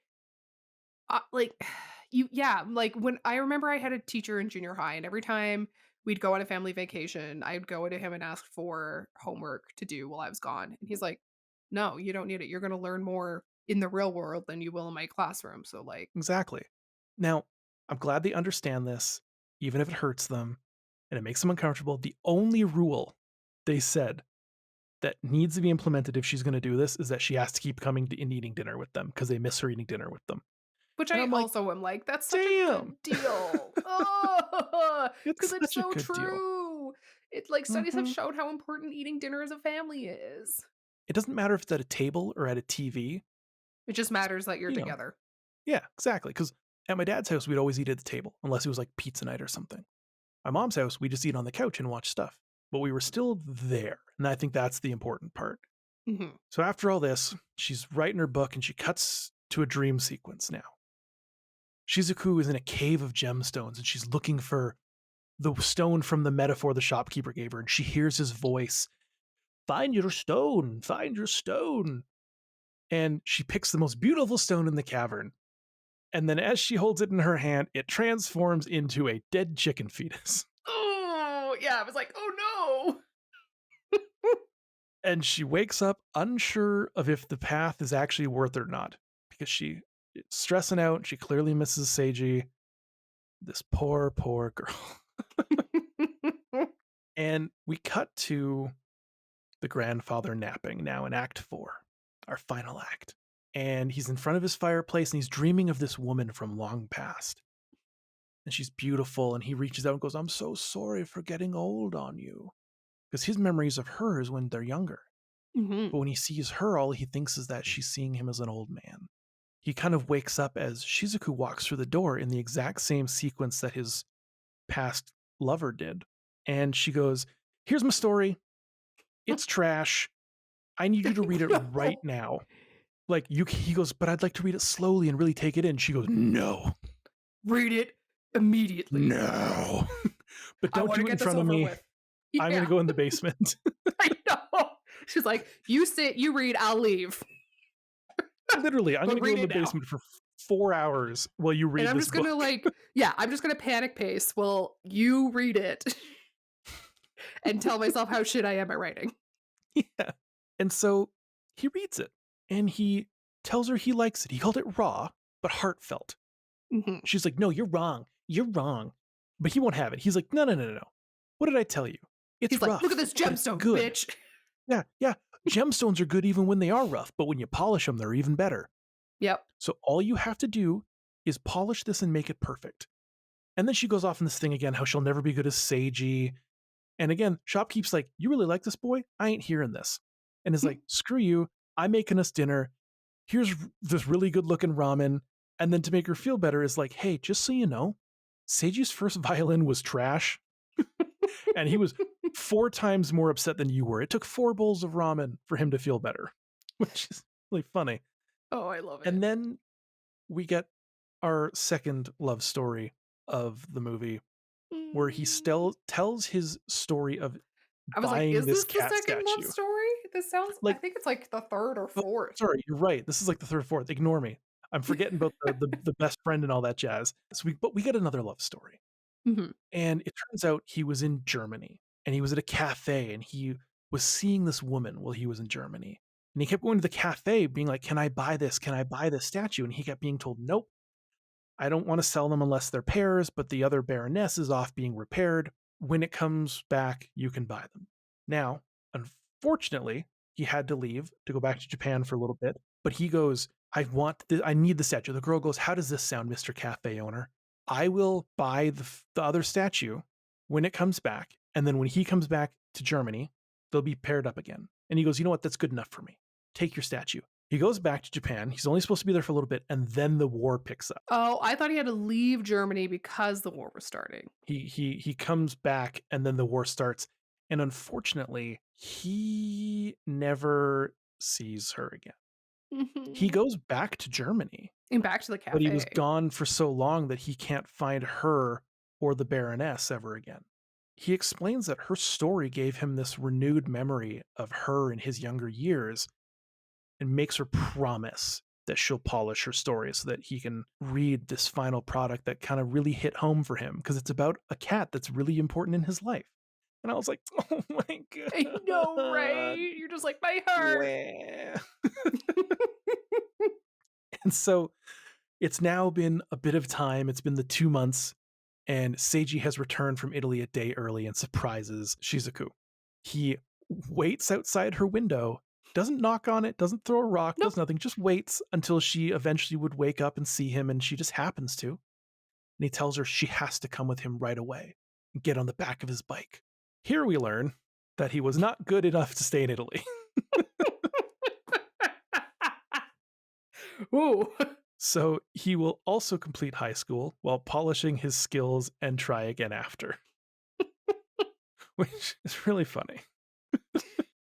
like when I remember I had a teacher in junior high, and every time we'd go on a family vacation, I'd go to him and ask for homework to do while I was gone. And he's like, no, you don't need it. You're going to learn more in the real world than you will in my classroom. So, like, Exactly. Now, I'm glad they understand this, even if it hurts them and it makes them uncomfortable. The only rule they said that needs to be implemented if she's going to do this is that she has to keep coming to and eating dinner with them because they miss her eating dinner with them. which And I I'm like, also am like, that's such a damn, good deal. Oh, it's because it's such a so good deal. true. It's like studies have Mhm. shown how important eating dinner as a family is. It doesn't matter if it's at a table or at a TV. It just matters that you're You know, together. yeah, exactly. Because at my dad's house, we'd always eat at the table, unless it was like pizza night or something. My mom's house, we just eat on the couch and watch stuff. But we were still there. And I think that's the important part. Mhm. So after all this, she's writing her book and she cuts to a dream sequence now. Shizuku is in a cave of gemstones and she's looking for the stone from the metaphor the shopkeeper gave her. And she hears his voice, find your stone, find your stone. And she picks the most beautiful stone in the cavern. And then as she holds it in her hand, it transforms into a dead chicken fetus. Oh, yeah. I was like, oh no. And she wakes up unsure of if the path is actually worth it or not because she's stressing out. She clearly misses Seiji. This poor, poor girl. And we cut to the grandfather napping now in Act 4, our final act. And he's in front of his fireplace and he's dreaming of this woman from long past. And she's beautiful. And he reaches out and goes, I'm so sorry for getting old on you. Because his memories of her is when they're younger. Mhm. But when he sees her, all he thinks is that she's seeing him as an old man. He kind of wakes up as Shizuku walks through the door in the exact same sequence that his past lover did. And she goes, here's my story. It's trash. I need you to read it right now. Like he goes, but I'd like to read it slowly and really take it in. She goes, no. Read it immediately. No. But I don't want do to it in get this front of over me. with. I'm Yeah, going to go in the basement. I know. She's like, you sit, you read, I'll leave. Literally, I'm But going to go in read the it now. basement for 4 hours while you read And I'm this just going to book. I'm just going to panic pace. Well, you read it and tell myself how shit I am at writing. Yeah. And so he reads it and he tells her he likes it. He called it raw, but heartfelt. Mhm. She's like, no, you're wrong. You're wrong. But he won't have it. He's like, no, no, no, no, no. What did I tell you? It's He's rough. like, look at this but it's gemstone, good. bitch. Yeah, yeah. Gemstones are good even when they are rough, but when you polish them, they're even better. Yep. So all you have to do is polish this and make it perfect. And then she goes off in this thing again, how she'll never be good as Seiji. And again, Shopkeep's like, you really like this boy? I ain't hearing this. And is like, screw you. I'm making us dinner. Here's this really good looking ramen. And then to make her feel better is like, hey, just so you know, Seiji's first violin was trash. And he was 4 times more upset than you were. It took 4 bowls of ramen for him to feel better, which is really funny. Oh, I love it. And then we get our second love story of the movie where he still tells his story of I was like, buying is this this the cat second love statue. story? This sounds, I Like, think it's like the third or oh, fourth. sorry, you're right. This is like the third, fourth. Ignore me. I'm forgetting about the best friend and all that jazz. But we get another love story. Mhm. And it turns out he was in Germany and he was at a cafe and he was seeing this woman while he was in Germany. And he kept going to the cafe being like, can I buy this? Can I buy this statue? And he kept being told, nope, I don't want to sell them unless they're pairs, but the other baroness is off being repaired. When it comes back, you can buy them. Now, unfortunately, he had to leave to go back to Japan for a little bit, but he goes, I need the statue. The girl goes, how does this sound, Mr. Cafe owner? I will buy the other statue when it comes back. And then when he comes back to Germany, they'll be paired up again. And he goes, you know what? That's good enough for me. Take your statue. He goes back to Japan. He's only supposed to be there for a little bit. And then the war picks up. Oh, I thought he had to leave Germany because the war was starting. He comes back and then the war starts. And unfortunately, he never sees her again. He goes back to Germany. And back to the cafe. But he was gone for so long that he can't find her or the Baroness ever again. He explains that her story gave him this renewed memory of her in his younger years and makes her promise that she'll polish her story so that he can read this final product that kind of really hit home for him, because it's about a cat that's really important in his life. And I was like, oh my God. I know, right? You're just like, my heart. And so it's now been a bit of time. It's been the 2 months, and Seiji has returned from Italy a day early and surprises Shizuku. He waits outside her window, doesn't knock on it, doesn't throw a rock, does nothing, just waits until she eventually would wake up and see him, and she just happens to. And he tells her she has to come with him right away and get on the back of his bike. Here we learn that he was not good enough to stay in Italy. Ooh. So he will also complete high school while polishing his skills and try again after. Which is really funny.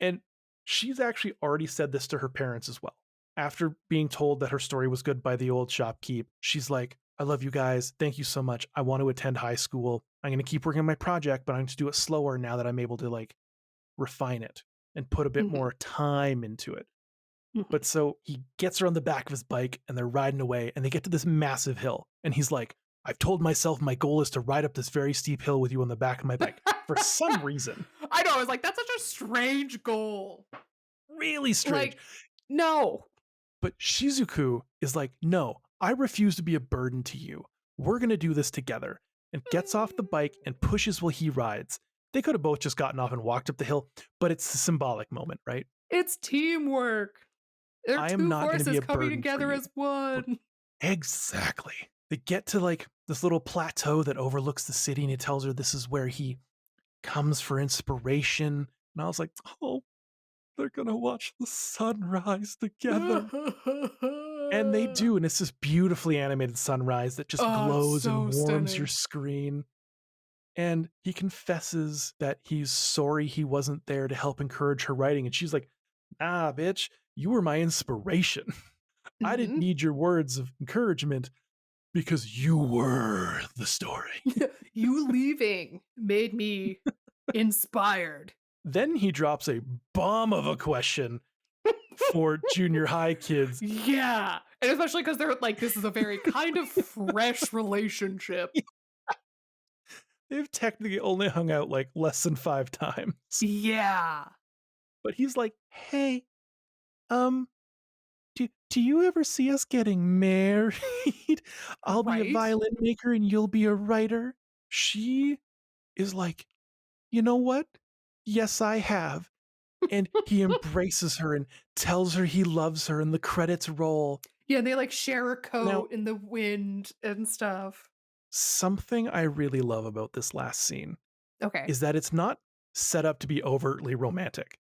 And she's actually already said this to her parents as well. After being told that her story was good by the old shopkeep, she's like, I love you guys. Thank you so much. I want to attend high school. I'm going to keep working on my project, but I'm going to do it slower now that I'm able to like refine it and put a bit more time into it. But so he gets her on the back of his bike and they're riding away and they get to this massive hill. And he's like, I've told myself my goal is to ride up this very steep hill with you on the back of my bike. For some reason. I know. I was like, that's such a strange goal. Really strange. Like, no. But Shizuku is like, no, I refuse to be a burden to you. We're going to do this together. And gets off the bike and pushes while he rides. They could have both just gotten off and walked up the hill, but it's a symbolic moment, right? It's teamwork. They're I two am not going to forces be a coming burden together for you. as one. Exactly. They get to like this little plateau that overlooks the city, and he tells her this is where he comes for inspiration. And I was like, oh, they're going to watch the sunrise together. And they do. And it's this beautifully animated sunrise that just glows so and warms stunning. your screen. And he confesses that he's sorry he wasn't there to help encourage her writing. And she's like, nah, bitch, you were my inspiration. I didn't need your words of encouragement because you were the story. You leaving made me inspired. Then he drops a bomb of a question for junior high kids. Yeah. And especially because they're like, this is a very kind of fresh relationship. They've technically only hung out like less than 5 times. Yeah. But he's like, hey, do you ever see us getting married? I'll be a violin maker and you'll be a writer. She is like, you know what? Yes, I have. And he embraces her and tells her he loves her, and the credits roll. Yeah, they like share a coat in the wind and stuff. Something I really love about this last scene is that it's not set up to be overtly romantic.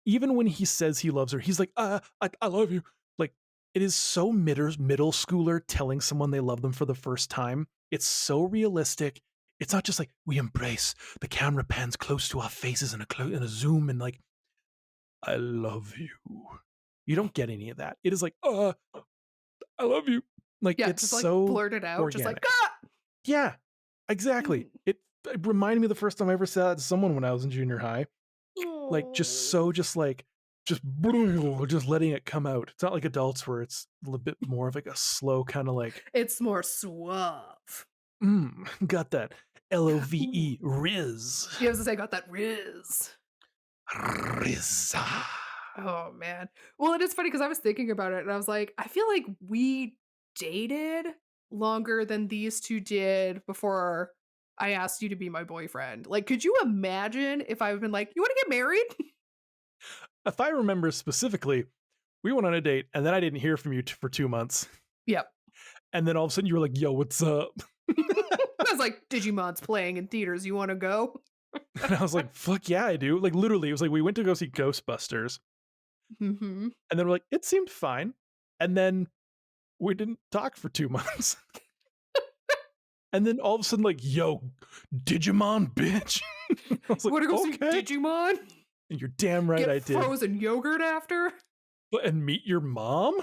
Even when he says he loves her, he's like, I love you. Like, it is so middle schooler telling someone they love them for the first time. It's so realistic. It's not just like, we embrace. The camera pans close to our faces in a zoom and like, I love you. You don't get any of that. It is like, I love you. Like, it's just, like, so blurted out, organic. just like, ah! Yeah, exactly. It reminded me of the first time I ever said that to someone when I was in junior high. Like, just letting it come out. It's not like adults where it's a little bit more of like a slow kind of like. It's more suave. Got that LOVE, Riz. You have to say, got that Riz. Riz. Oh, man. Well, it is funny because I was thinking about it and I was like, I feel like we dated longer than these two did before I asked you to be my boyfriend. Like, could you imagine if I've been like, you want to get married? If I remember specifically, we went on a date and then I didn't hear from you for 2 months. Yep. And then all of a sudden you were like, yo, what's up? I was like, Digimon's playing in theaters. You want to go? And I was like, fuck yeah, I do. Like, literally, it was like we went to go see Ghostbusters. Mm-hmm. And then we're like, it seemed fine. And then we didn't talk for 2 months. And then all of a sudden, like, yo, Digimon, bitch. I was like, Want to go see okay. Digimon? And you're damn right Get I did. frozen yogurt after? And meet your mom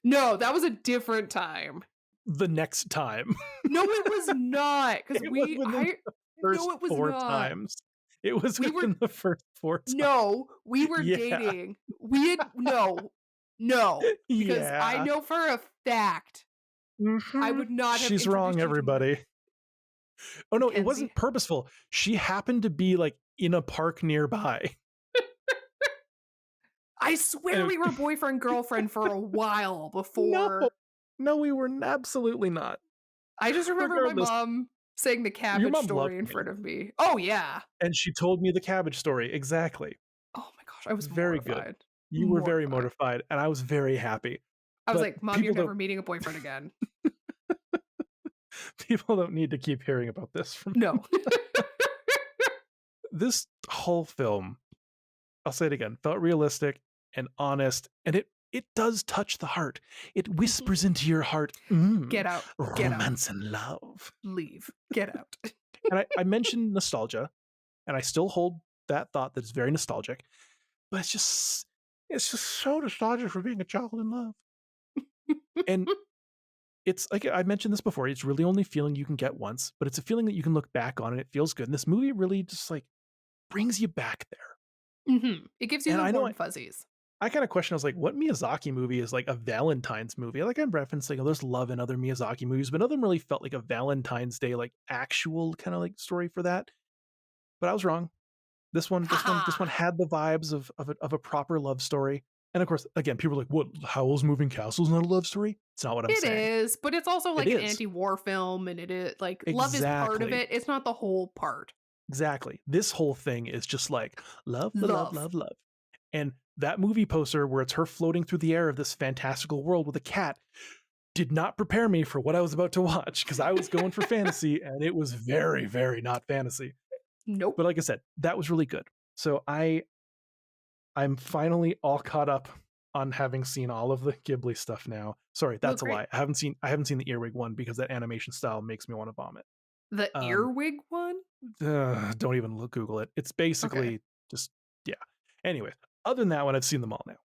No, that was a different time. the next time. No, it was not. Because It was within First no, it was 4 not. times. It was We were- within the first 4 times. No, we were Yeah. dating. We had no, because I Yeah. know for a fact I would not have. She's wrong, introduced you to everybody. Oh no, it Mackenzie. wasn't purposeful. She happened to be like in a park nearby. I swear And- we were boyfriend girlfriend for a while before. No, we were absolutely not. I just remember Regardless, my mom saying the cabbage mom story loved in me. front of me. Oh yeah. And she told me the cabbage story. Exactly. Oh my gosh, I was Very good. mortified. You were very mortified, and I was very happy. I was But like, Mom, you're people never meeting a boyfriend again. People don't need to keep hearing about this from No. this whole film. I'll say it again, felt realistic and honest, and it does touch the heart. It whispers into your heart, Get out. Get out. romance and love. Leave. Get out. And I mentioned nostalgia, and I still hold that thought that it's very nostalgic, but it's just so nostalgic for being a child in love. And it's like I mentioned this before, it's really only feeling you can get once, but it's a feeling that you can look back on and it feels good. And this movie really just like brings you back there. Mm-hmm. It gives you And the I know warm fuzzies. I kind of question, I was like, what Miyazaki movie is like a Valentine's movie? Like I'm referencing, there's love in other Miyazaki movies, but none of them really felt like a Valentine's Day, like actual kind of like story for that. But I was wrong. This one had the vibes of a proper love story. And of course, again, people are like, what, Howl's Moving Castle's not a love story? It's not what I'm saying. It is, but it's also like It an is. anti-war film, and it is like love is part of Exactly. it. It's not the whole part. Exactly. This whole thing is just like love, love, Love. love, love. And that movie poster where it's her floating through the air of this fantastical world with a cat did not prepare me for what I was about to watch, because I was going for fantasy and it was very, very not fantasy. Nope. But like I said, that was really good. So I'm finally all caught up on having seen all of the Ghibli stuff now. Sorry, that's a great. lie. I haven't seen the earwig one because that animation style makes me want to vomit. The earwig one? Don't even Google it. It's basically just, yeah. Anyway, other than that one, I've seen them all now.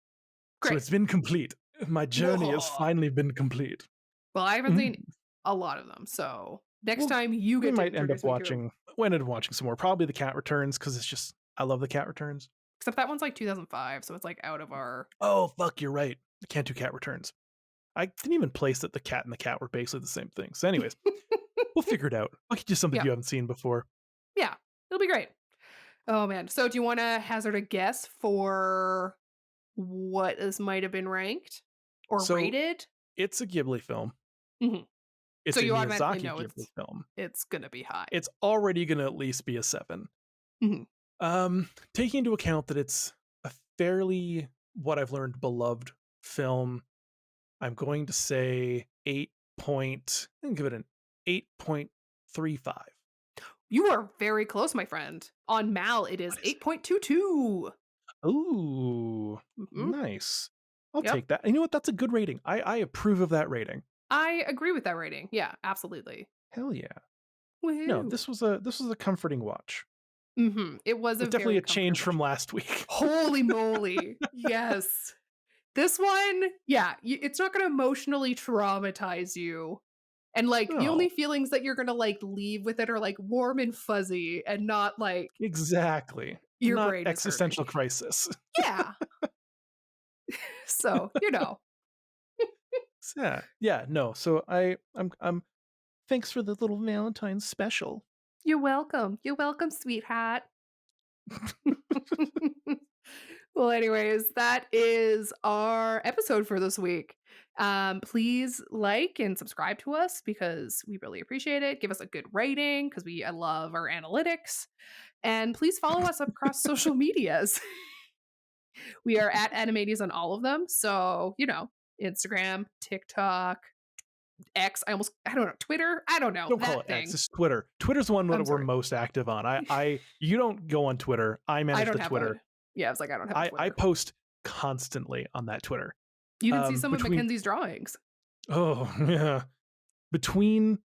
Great. So it's been complete. My journey has Whoa. finally been complete. Well, I haven't seen a lot of them, so next Well, time you We get to might end up introduce me to 'em. watching. We ended up watching some more. Probably The Cat Returns, because it's just I love The Cat Returns. Except that one's like 2005, so it's like out of our. Oh fuck, you're right. I can't do Cat Returns. I didn't even place that the cat and the cat were basically the same thing. So, anyways, we'll figure it out. I'll get you something Yeah. you haven't seen before. Yeah, it'll be great. Oh man! So, do you want to hazard a guess for what this might have been ranked or So, rated? It's a Ghibli film. Mhm. It's So a you automatically Miyazaki know Ghibli film. It's gonna be high. It's already going to at least be a 7. Mhm. Taking into account that it's a fairly, what I've learned, beloved film, I'm going to say I'm going to give it an 8.35. You are very close, my friend. On Mal, it is What is it? 8.22. Ooh, Mhm. nice. I'll Yep. take that. You know what? That's a good rating. I approve of that rating. I agree with that rating. Yeah, absolutely. Hell yeah. Woohoo. No, this was a comforting watch. It was It's definitely very a change comfortable from last week. Holy moly. Yes. This one, yeah, it's not going to emotionally traumatize you. And like the No. only feelings that you're going to like leave with it are like warm and fuzzy and not like Exactly. your Not brain is existential hurting. crisis. Yeah. So, Yeah, no. So I'm thanks for the little Valentine's special. You're welcome. You're welcome, sweetheart. Well, anyways, that is our episode for this week. Please like and subscribe to us because we really appreciate it. Give us a good rating because I love our analytics. And please follow us across social medias. We are at Animaties on all of them. So, Instagram, TikTok, X. I don't know, Twitter. I don't know. Don't that call it thing. X. It's Twitter. Twitter's the one that I'm we're sorry. most active on. You don't go on Twitter. I manage the Twitter. Yeah, I was like, I don't have a Twitter. I post constantly on that Twitter. You can see some of Mackenzie's drawings. Oh, yeah. Between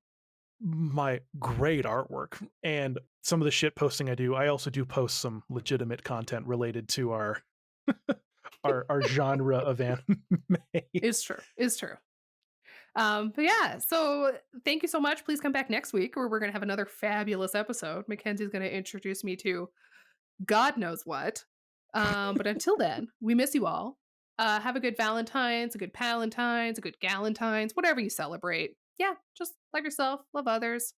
my great artwork and some of the shit posting I do, I also do post some legitimate content related to our our genre of anime. It's true. But yeah, so thank you so much. Please come back next week where we're going to have another fabulous episode. Mackenzie's going to introduce me to God knows what. But until then, we miss you all. Have a good Valentine's, a good Palentine's, a good Galentine's, whatever you celebrate. Yeah, just love yourself, love others.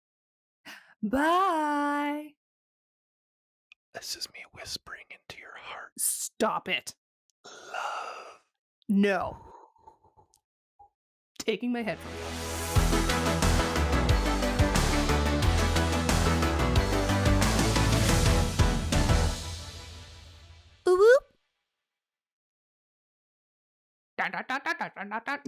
Bye. This is me whispering into your heart. Stop it. Love. No. Taking my headphones off. Boop boop. Dun, dun, dun, dun, dun, dun, dun.